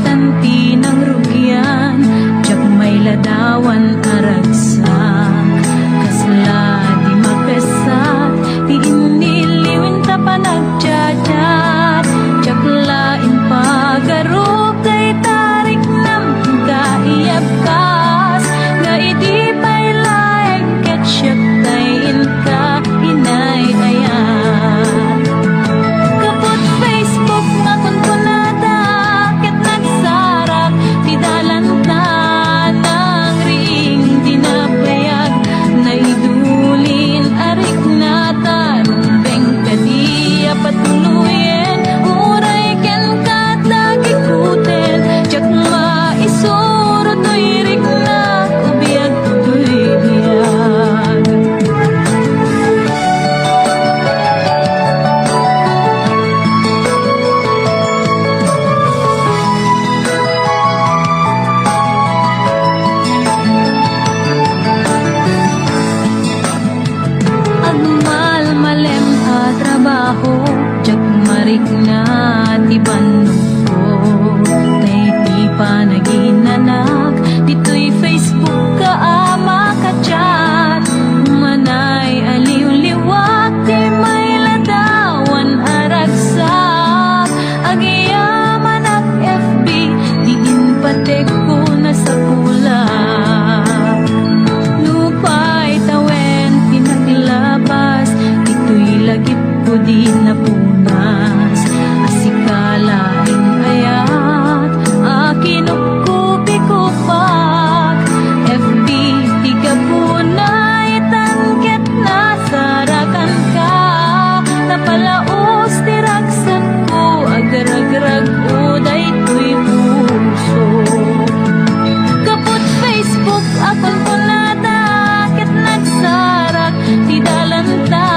tanti ng rugyan, tiyak may ladawan aragsak. Kasla di makasat, di iniliwin ta pa nagchat-chat. Tiyak lain pagarup, kay tarik nam kaiyab kas. Nga iti pa'y laing ketsyap tayin ka inay ayan. Kapot Facebook nga kunkunada, ket nagsarak ti dalan ta ng ring dinabayag. Naidulin arik na tarumbeng kadiya patuluyen, uray ken katagikuten. Tiyak maisuro to'y rik na ubiyag to'y biyag. Agmal malem a trabaho, tiyak marik na ti bandong ko. Tay ti panaginanak, dito'y Facebook ka ama ka-chat. Manay aliw-liwat, ti may ladawan aragsak. Agiyaman ak FB, diin patek ko na sa kulak. Lupay tawen pinaglabas, ito'y lagip ko di napunas. Asikalaing ayat, akinupkupi-kupak. FB tiga punay, tangket na sarakan ka. Napalaos tiragsan ko, agarag-rag uday to'y puso. Kapot Facebook akon kunada, ket nagsarak ti dalan ta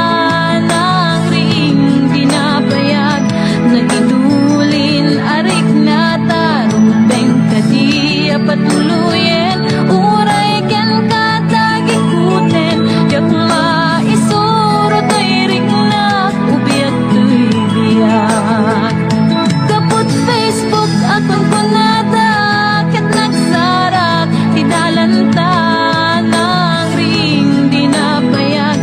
ng ring dinabayag. Nagidulin arik na tarumbeng kadiya patuluyen, uray ken katagikuten. Tiyak maisuro to'y rik na ubiyag to'y biyag. Kapot Facebook akon kunada, ket nagsarak ti dalan ta ng ring dinabayag.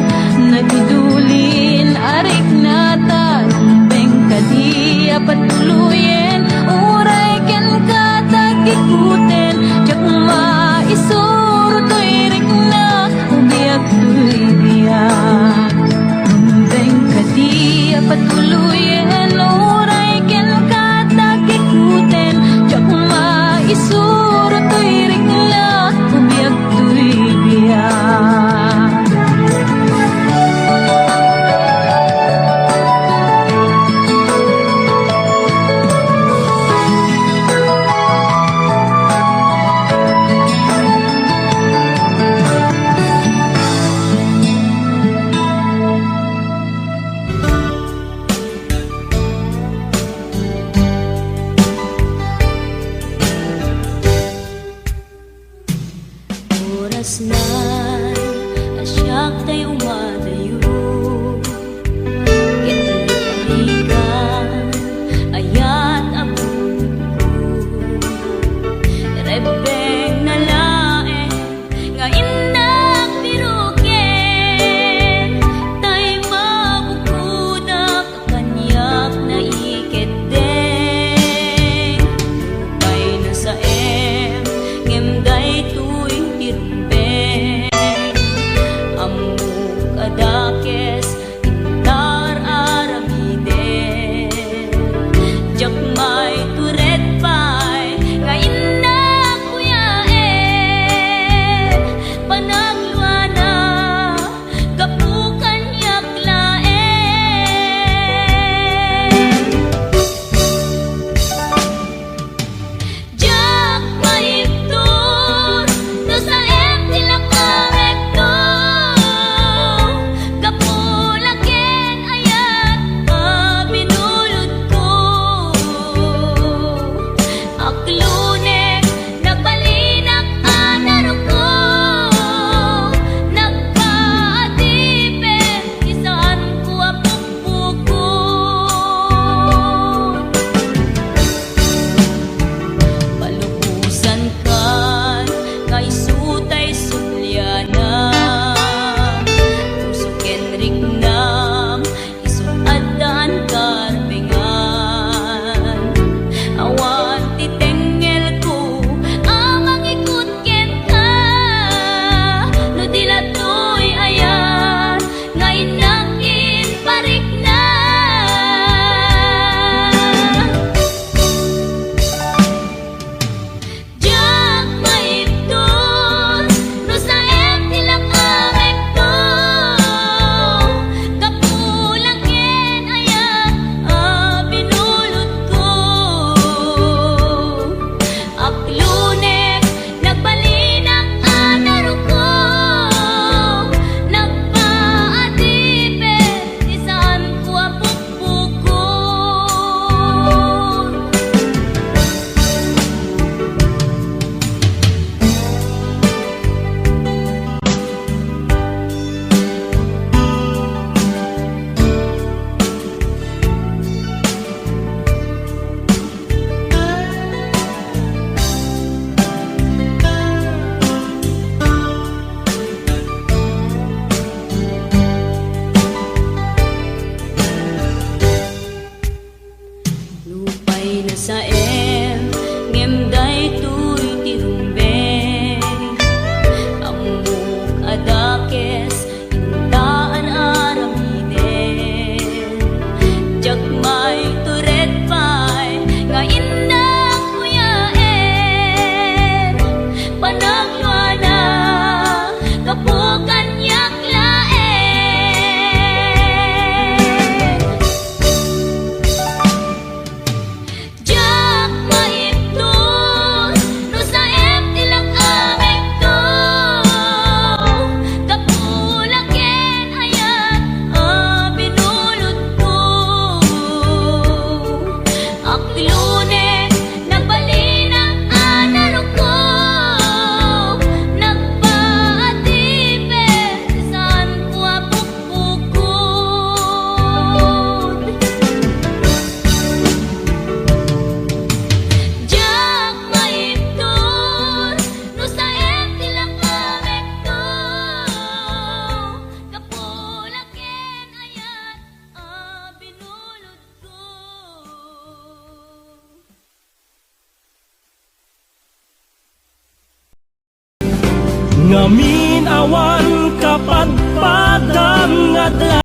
Nagidulin arik na tarumbeng kadiya patuluyen, uray ken katagikuten. Tiyak maisuro to'y rik na ubiyag to'y biyag. Rumbeng kadiya patuluyen, uray ken katagikuten. Tiyak maisuro to'y rik na ubiyag to'y biyag. Oras na asyak tayo umadayo, kitalikan ayat abong rebeng na lae nga indak biruken. Tay mabukudak kanyak na iketeng, lupay na sa ngem day tuwing tirumbeng. ngamin awan kapadpadam nga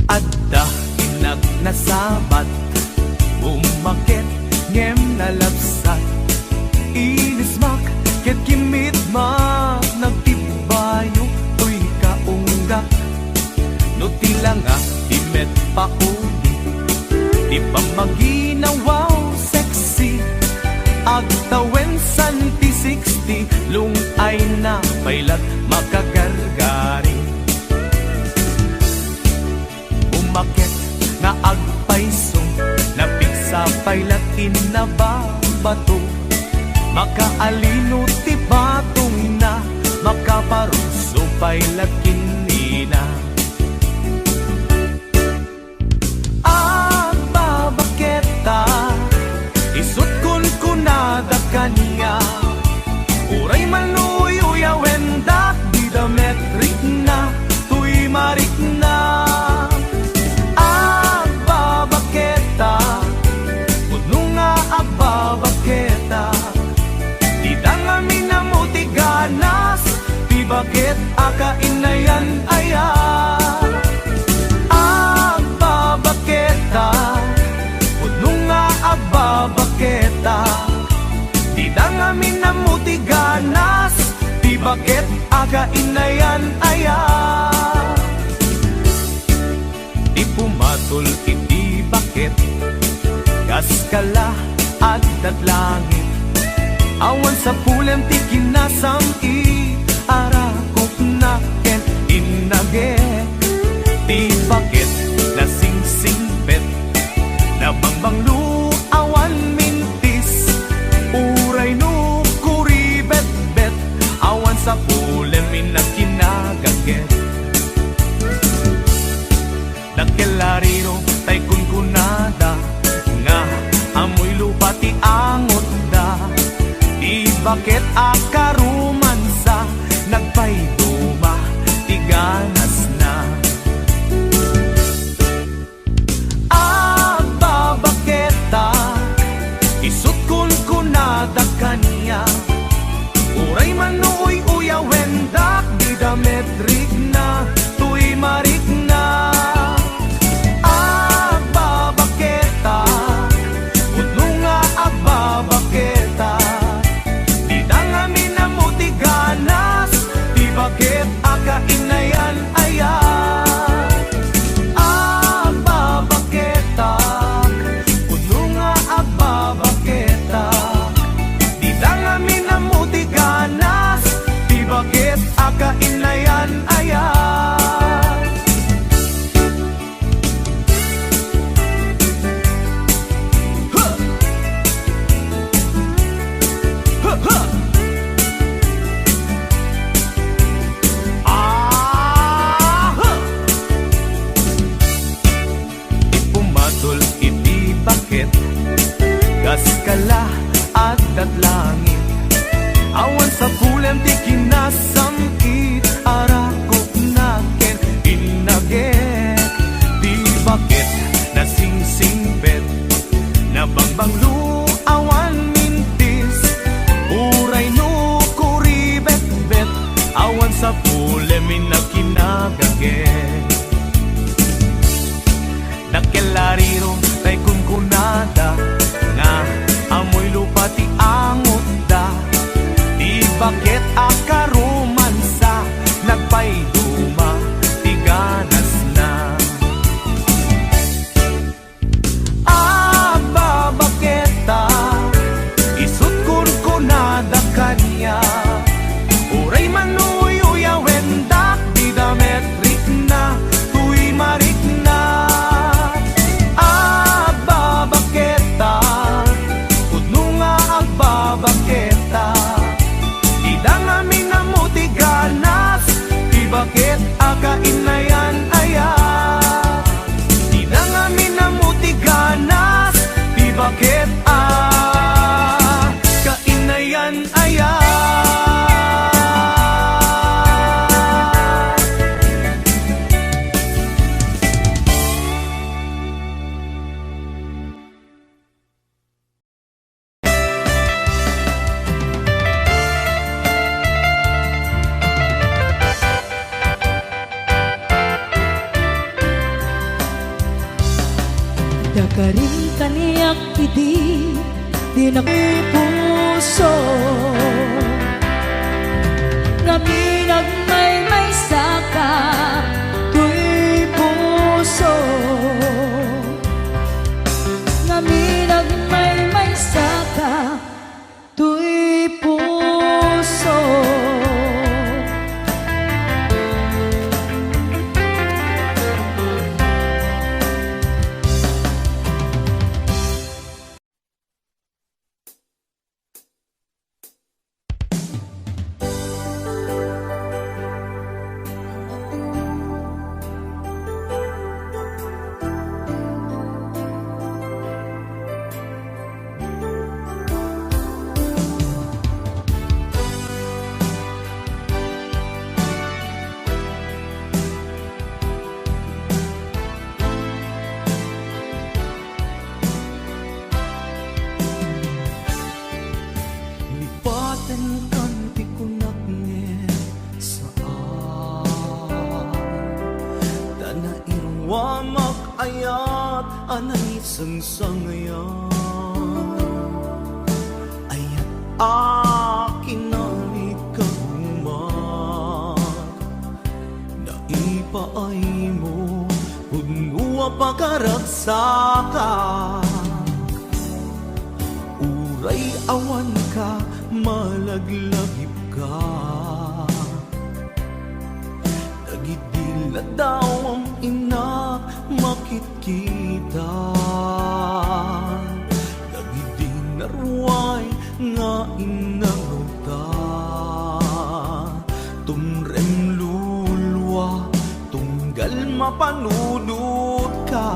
Adda inag nasabat, umakit ngem nalabsat, inismak ket kimit mak nagtibayo tuy kaunggak, no tila nga imet pauli, di pa maginawaw sexy, agtawen santi 60, lung ay na pailat makagargari. Umakit nga agpaiso, napigsa pailat inababato, makaalino ti batong na, makaparuso pailat kinina. Babaketa, isut kun kunada kanya, uray manuy uyawendak, di dametrik na, tuy marik na. Bakit akainayan aya babaketa, puno nga babaketa, di dangamin na mutiganas, di bakit akainayan aya. Di pumatol iti bakit, kaskala at datlangit, awan sa pulem ti kinasam arakop na ken inage, di bakit nasingsingpet, nabangbanglu awan mintis, uray no kuribet-bet, awan sa pulem inakinagaget. Dakelariro tay kunkunada, nga amoy lupa ti angot da, di bakit akarumansa, nagpayduma, tiganas na. Babaketa, isut kun kunada kanya, uray manuy uyawendak, di dametrik na, tuy marik na. Babaketa, puno nga babaketa, di dangamin na mutiganas, bakit akainayan aya babaketa, puno nga babaketa, di dangamin na mutiganas, di bakit akainayan aya. Kaskala at datlangit, awan sa pulem ti kinasamkit, arakop na ken inaget, di bakit nasingsingpet, nabangbanglu awan mintis, uray no kuribet-bet, awan sa pulem inakinagaget. Dakelariro tay kunkunada, nga amoy lupa ti angot da, di bakit akarumansa, nagpayduma, tiganas na. Babaketa, isut kun kunada kanya, uray manuy uyawendak, di dametrik na, tuy marik na. Babaketa, Dakarin kaniyak idi di puso ngami nagmay saka tuy puso ngami nagmay saka tuy puso. Lipatan kan ti kunak ngen saan Dana irwa makayat anay sangsangayan Ayat akin na ikagumat Naipaay mo Unwa pagkaragsakan Uray awan ka, malaglagip ka Nagidila daw ang ina, makitkita Nagidinarway nga inaruta Tumrem lulwa, tunggal mapanunod ka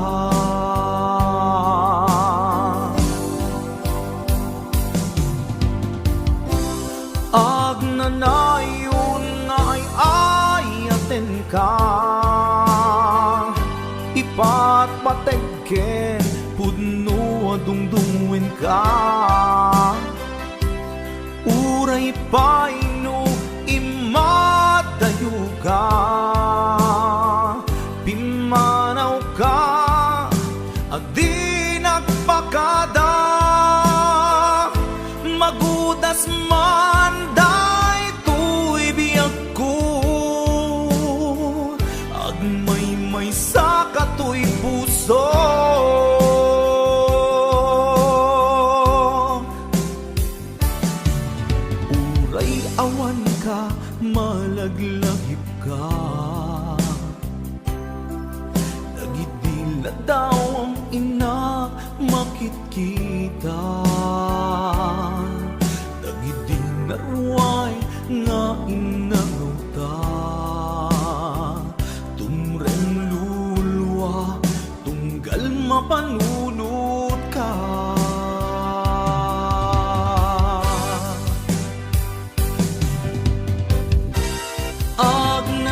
Agnanayon nga ayaten ka Ipatpategken pudno adungdungin ka Uray paino imadayo ka Pimanaw ka adi nagpakada Magudas man day tuy biyag ko Agmay sa katoy puso Uray awan ka, malaglagip ka Nagidila daw ang ina, makitkita Nagidinarway nga inaruta Tumren lulwa, tunggal mapanunod ka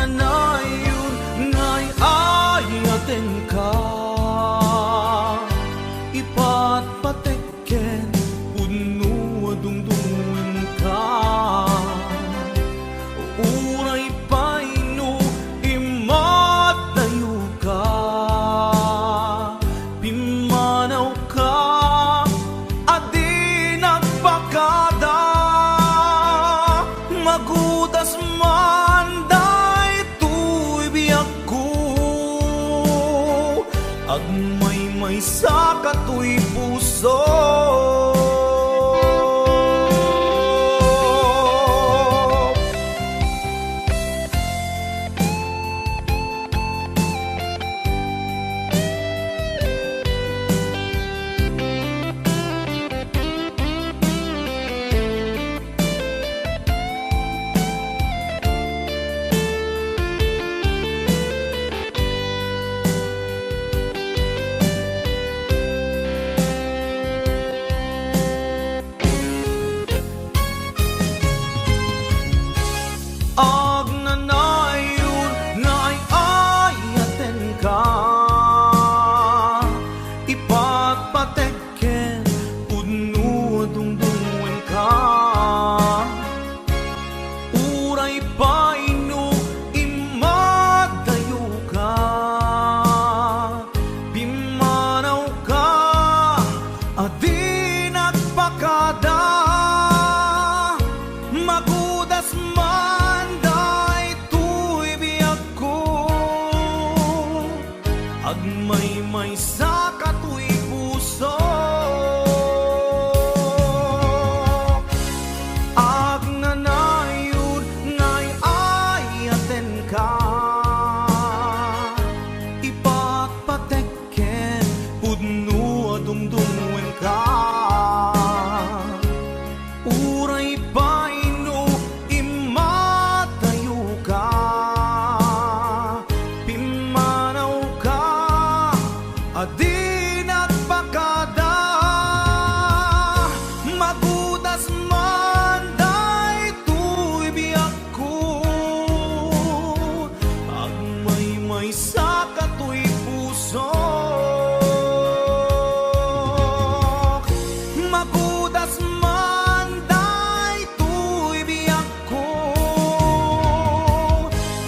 Agnanayon nga'y ayaten ka Ipatpatekken puno adungdungin ka Uray paino imatayo ka Pimanaw ka adi nagpakada Magudas man day tuy biyag ko Agmay sa katoy puso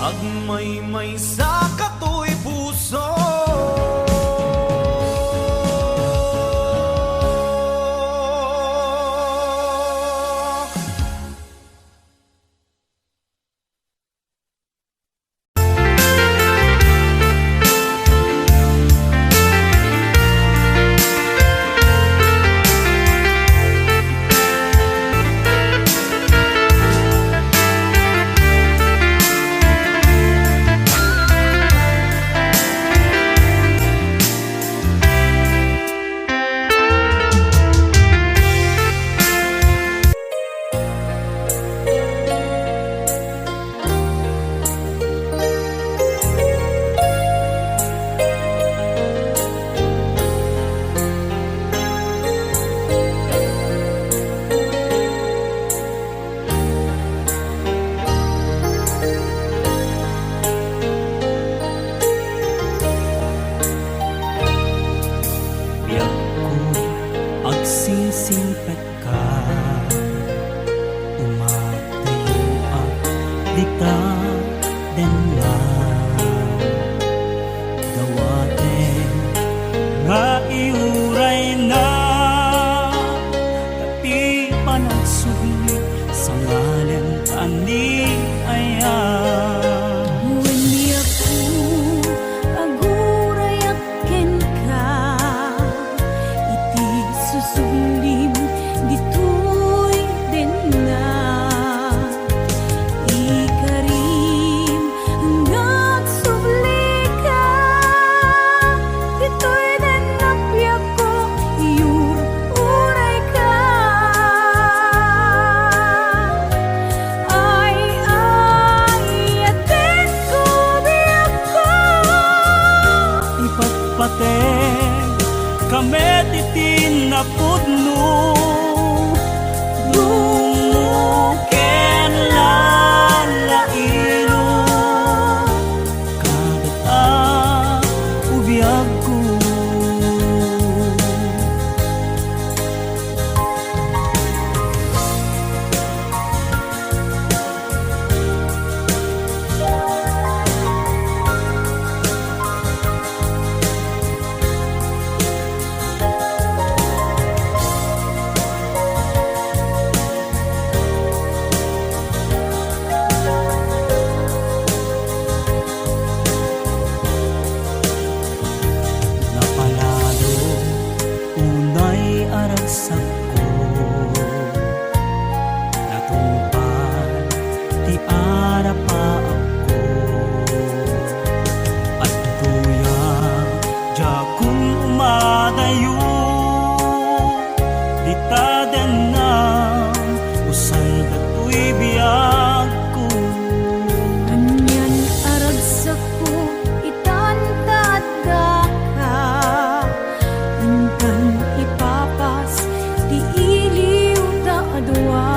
Agmay-may sa katoy puso. Biyak ko agsisimpet ka, umatayo at di ka din na dawate nga iuray na tapi panagsugli sa ngalan ani ayan. Wendy ako aguray at ken ka, iti susublim ditoy din na ikarim hanggang subli ka, ditoy din napiyak ko iyur uray ka. Ay atin ko biyak ko, Ipatpateng kami titin na pudno Dumuken lalailo kagat ubiyag ko. Napalalo unay aragsak ko, natungpad ti ara pa ako at tuya jakun umadayo di tadan na usan datoy biyag ko. anyan aragsak ko itantadda ka, hanggang ipapas di iliw da adwa,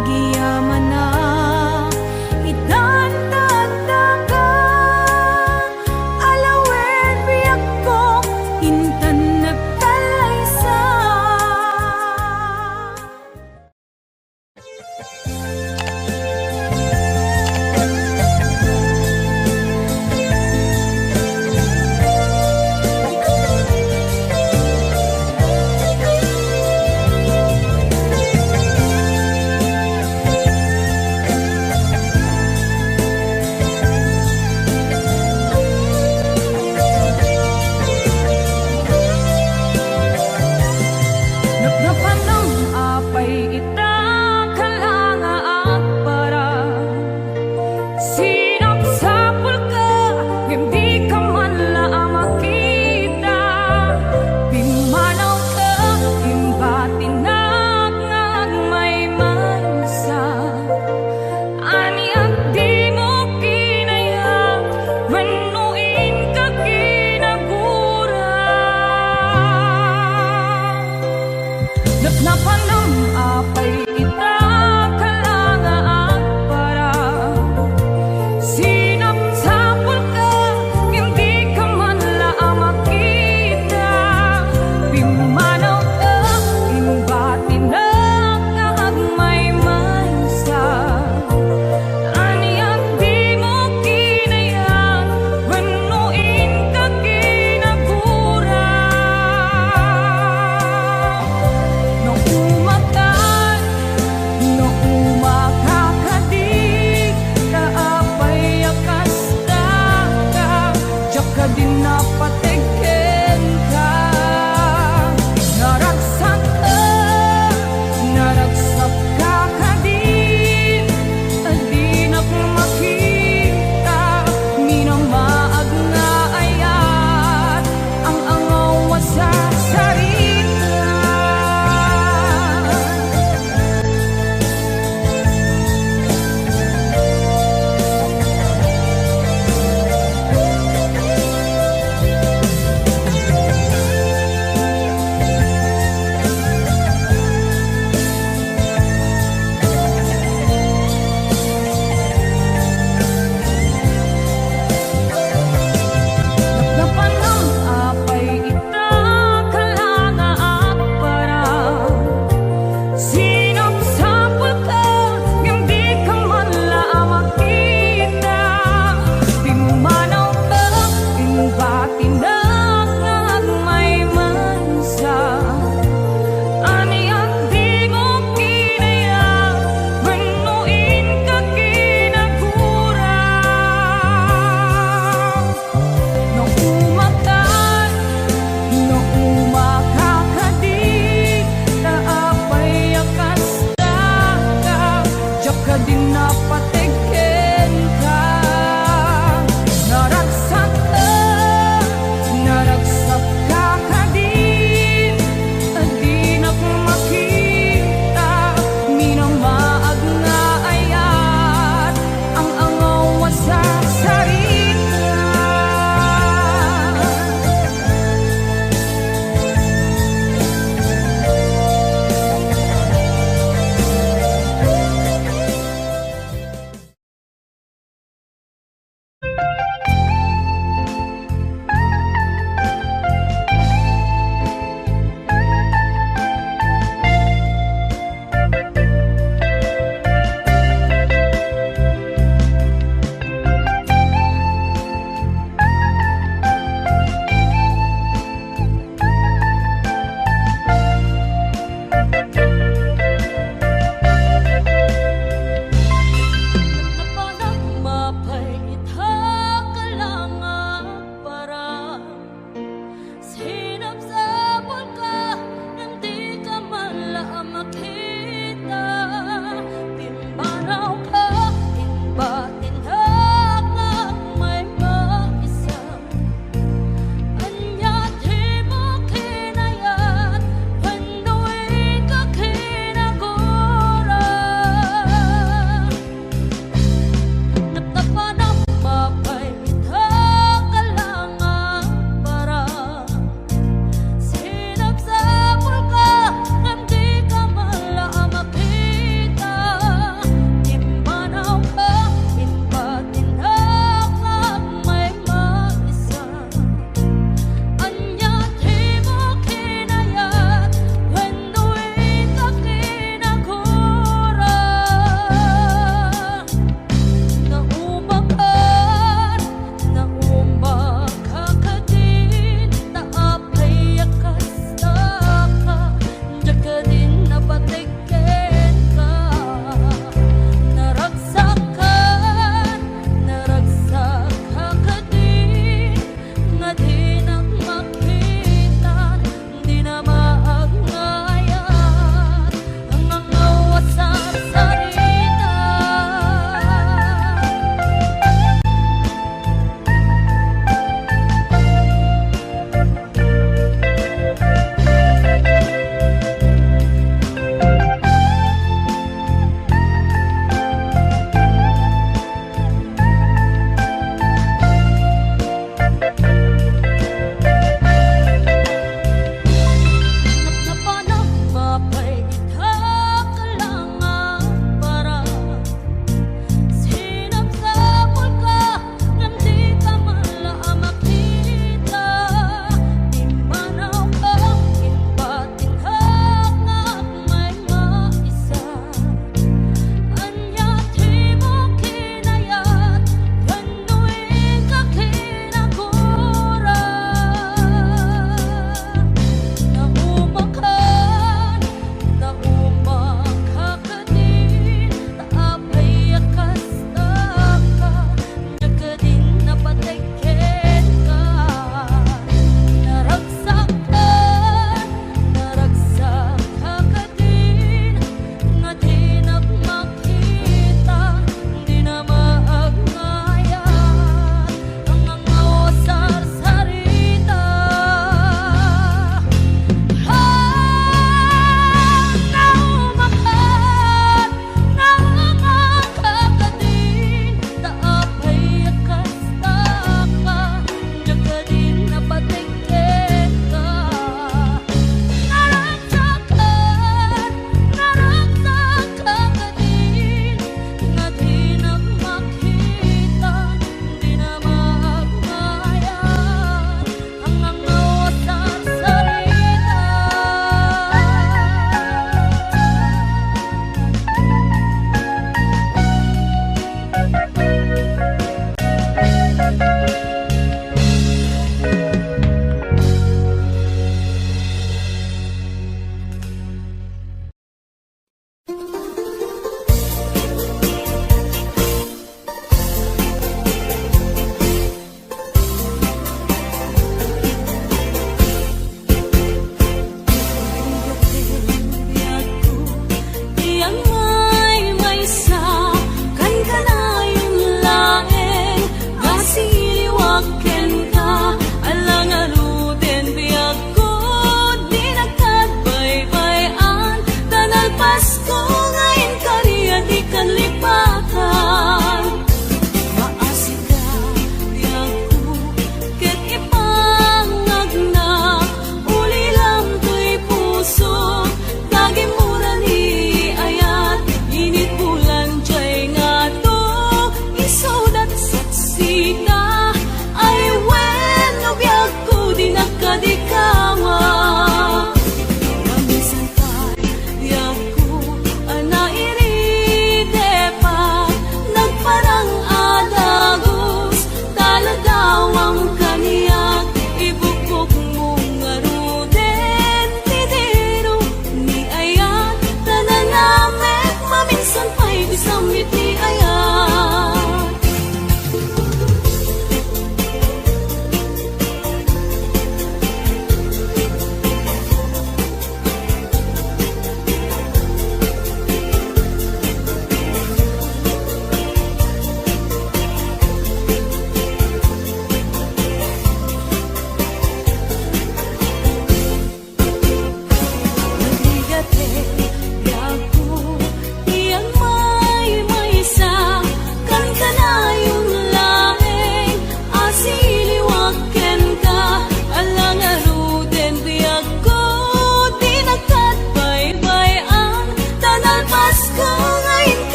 agiyaman na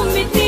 Sumiti